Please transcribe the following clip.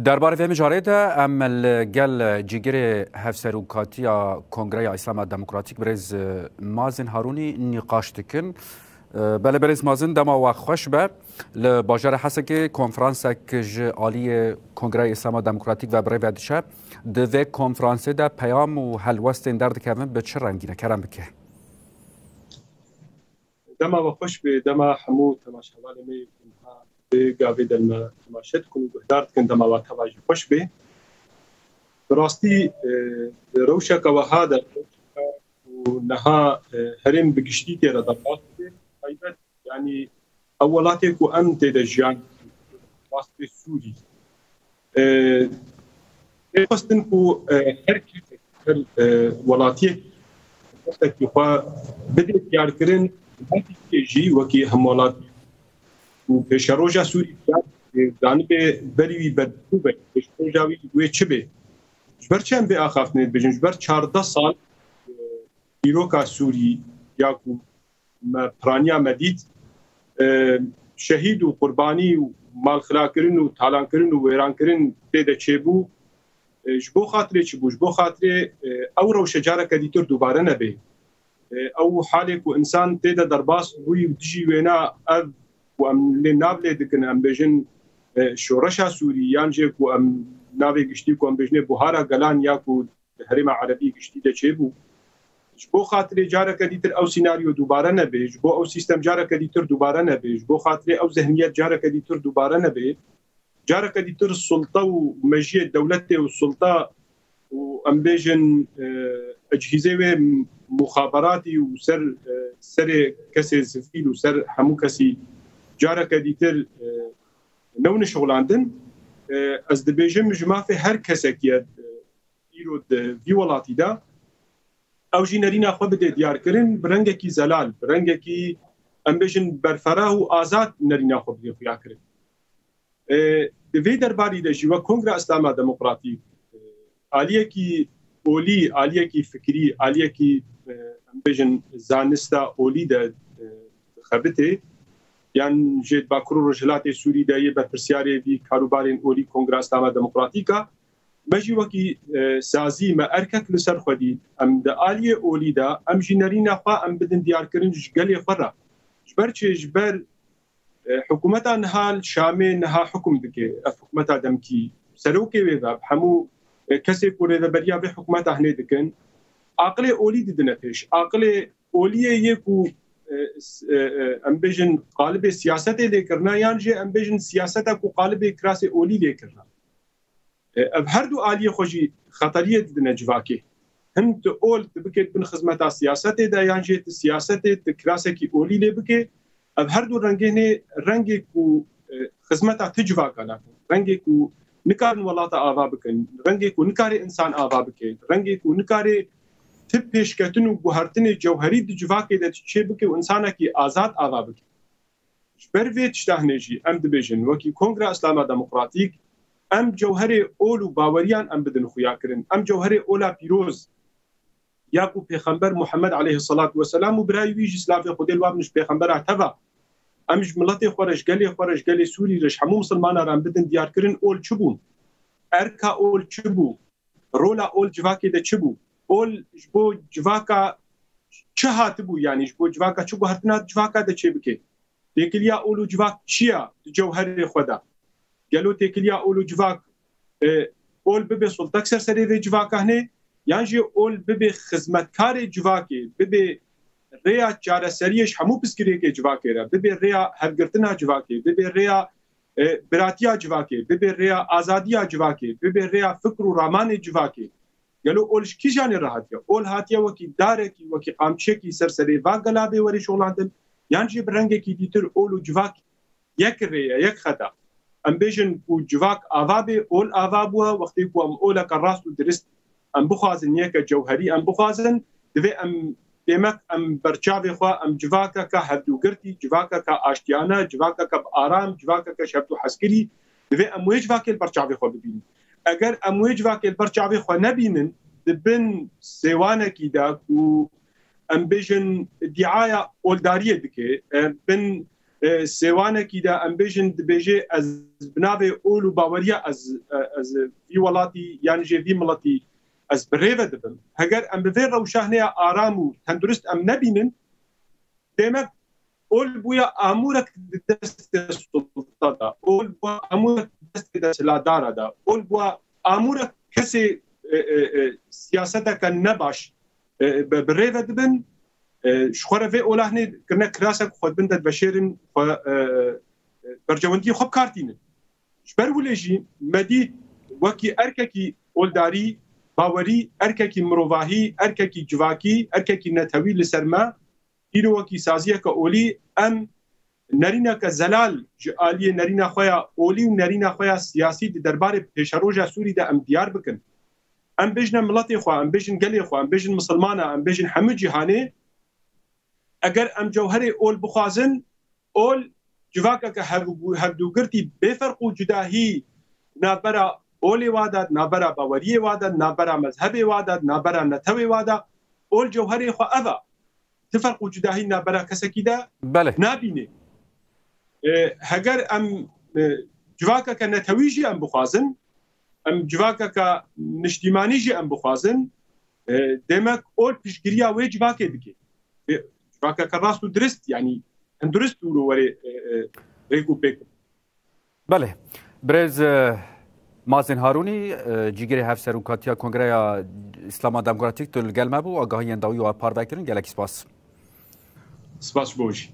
درباره وی مجاره ده عمل گل جگر هفسروکاتیا کنگره اسلام دموکراتیک برز مازن هارونی نقاش دکن بله برز مازن دما و خوش به لباجر حسه که کنفرانس کج عالی کنگره اسلام دموکراتیک و برای ودشه دوی کنفرانس ده پیام و حلوست درد کردن به چه رنگینه کرم بکه دما و خوش به دما حمو تماشاوان می گاوی دلما تماشات کنو بهدارت کن دما و توجه خوش به براستی روشك وهذا ونها هرم بقشتي تيرا ضباط ايضا يعني اولاتك وانت دجان واسطي سوري قصدنكو هركي ولاتي وقتك بدأت ياركرن جي وكي همولات وبشروجا سوري جانب بريوي بدوبه بشروجاوي ويتشبه جبر چند به آخافتنید بجن جبر 14 سال ایروکا سوری یاکو پرانیا مدید شهید و قربانی و مال خلا کرن و تالان کرن و ویران کرن تیده چه بو جبو خاطره چه بو جبو خاطره او رو شجاره کدیتر دوباره نبه او حالی که انسان تیده درباس بوی و دیجی وینا او و ام لنابله دکن ام بجن شورشا سوری یانجه که ام ناوی گشتی کو ام بجنه بوهارا گلان یا کو حرم عربی گشتی ده چه بو جبو خاطر جاره کدیتر او سیناریو دوباره نبه جبو او سیستم جاره کدیتر دوباره نبه جبو خاطر او ذهنیت جاره کدیتر دوباره نبه جاره کدیتر السلطه و مجیه دولت و السلطه و ام بجن اجهزه و مخابراتی و سر کسی سفیل و سر همو کسی جاره کدیتر نون شغلاندن از دبیجم جمع في هر کسکیت ایرود وی ولاتی دا او جینرین خو بده دیار کرن برنگه کی زلال برنگه کی امبیشن برفراه و آزاد نرین خو بده خیا کرن دوی درباری ده جوا کنگره اسلام دموکراتیک عالیه کی اولی عالیه کی فکری عالیه کی امبیشن زانستا اولی ده خبته یان جد باکرو رجلات سوری دایه به پرسیاری وی کاروبارین اولی کنگره اسلام دموکراتیکا مجی وکی سازی ما ارکک لسر خودی ام د عالیه اولی دا ام جنرین خوا ام بدن دیار کرن جگلی خره جبر چه جبر حکومت انحال شامل نها حکم دکه حکومت دمکی سلوکی و همو کسی کوره د بریا به حکومت هنه دکن عقل اولی ددنتش عقل اولیه یکو ام بيجن قالب سياسته لكرنا يعني ام بيجن سياسته كو قالب كراس اولي لكرنا بهردو آلية خوشي خطرية دنا جواكي هم تقول تبكت بن خدمة سياسته دا يعني سياسته كراسه كي اولي لبكي بهردو رنگه رنگه كو خدمة تجواكا رنگه كو نكار ولاتا آوا بكن رنگه كو نكار انسان آوا بكن رنگه كو نكار تب پیشکتن و بهرتن جوهری د جواکه د چه بکه و انسانه کی آزاد آوا بکه بر ویت شتهنجی ام دبیژن وکی کنگره اسلام دموکراتیک ام جوهر اول و باوریان ام بدن خویا کرن ام جوهر اولا پیروز یاکو پیغمبر محمد علیه الصلاة والسلام و برای ویج اسلاف خود الواب نش پیغمبر اعتبا امش ملت خورش گلی سوری رش همو مسلمان ام بدن دیار کرن اول چبون ارکا اول چبو رولا اول جواکه د چبو اول جبو جواکا چه هاتبو يعني جبو جواکا چه هاتنا جواکا ده چه بکه تکلیا اولو جواک چیا جوهر خدا گلو تکلیا اولو جواک اول ببه سلطک سرسری ده جواکا هنه يعني جي اول ببه خدمتکار جواکی ببه ریا چاره سریش همو پسکری که جواکی را ببه ریا هرگرتنا جواکی ببه ریا براتیا جواکی ببه ریا آزادیا جواکی ببه ریا فکر و رامان جواکی گلو اولش کی جان راحتیا اول هاتیا وکی داره کی وکی قامچه کی سرسری و گلابه وری شغلاندن یعنی برنگه کی دیتر اولو جواک یک ریا یک خطا ام بیژن کو جواک آوابه اول آوابو وقتی کو ام اولا کراست و درست ام بخوازن یک جوهری ام بخوازن دوی ام دیمک ام برچاوی خوا ام جواکا کا هردوگرتی جواکا کا آشتیانه جواکا کا آرام جواکا کا شبتو حسکری دوی ام ویجواکل برچاوی خوا ببینی اگر امویج واکل برچاوی خو نبینن دبن سیوانه کی دا کو ام بیژن دعایا اولداریه دکه بن سێوانێکی دا ئەم بێژن دبێژێ ئەس بنابێ ئۆل و باوەریە ئەس وی وڵاتی یانژێ وی مڵەتی ئەس برێڤە دبم هەگەر ئەم بڤێ ڕەوشانەیە ئارام و تەندروست ئەم نەبینن دێمە ئۆل بووە ئامورەك دەستێ سوڵتەدا ئۆل بووە ئامورەك دەستێ سلادارەدا ئۆل بووە ئامورەك کەسێ سیاسەتەکە نەباش برێڤە دبن شخوره و اولهنه کرنه کراسه خود بندد بشیرن برجواندی خوب کارتینه شبر ولیجی مدی وکی ارککی اولداری باوری ارککی مروواهی ارککی جواکی ارککی نتوی لسرما ایرو وکی سازیه که اولی ام نرینا که زلال جالی نرینا خویا اولی و نرینا خویا سیاسی درباره پیشروجا سوری ده ام دیار بکن ام بجن ملتی خو ام بجن گلی خو ام بجن مسلمانه ام بجن همه جهانه اگر ام جوهر اول بخوازن اول جواکا که هفدوگرتی بفرق و جداهی نابرا اولی وادد نابرا باوری وادد نابرا مذهب وادد نابرا نتوی وادد اول جوهر خو اوه تفرق و جداهی نابرا کسکی ده نابینه هگر ام جواکا که نتویجی ام بخوازن ام جواکا که نشتیمانی جی ام بخوازن دمک اول پیشگیری وی جواکه بکی جواکا كراس درست يعني درست ولي ريكو بيكو بله برز مازن هاروني جيگري هفسروكاتيا كونغريا اسلاما دموكراتيك تل گلمه بو آگاهی انداوی و پارداکرین گلک سپاس بوجی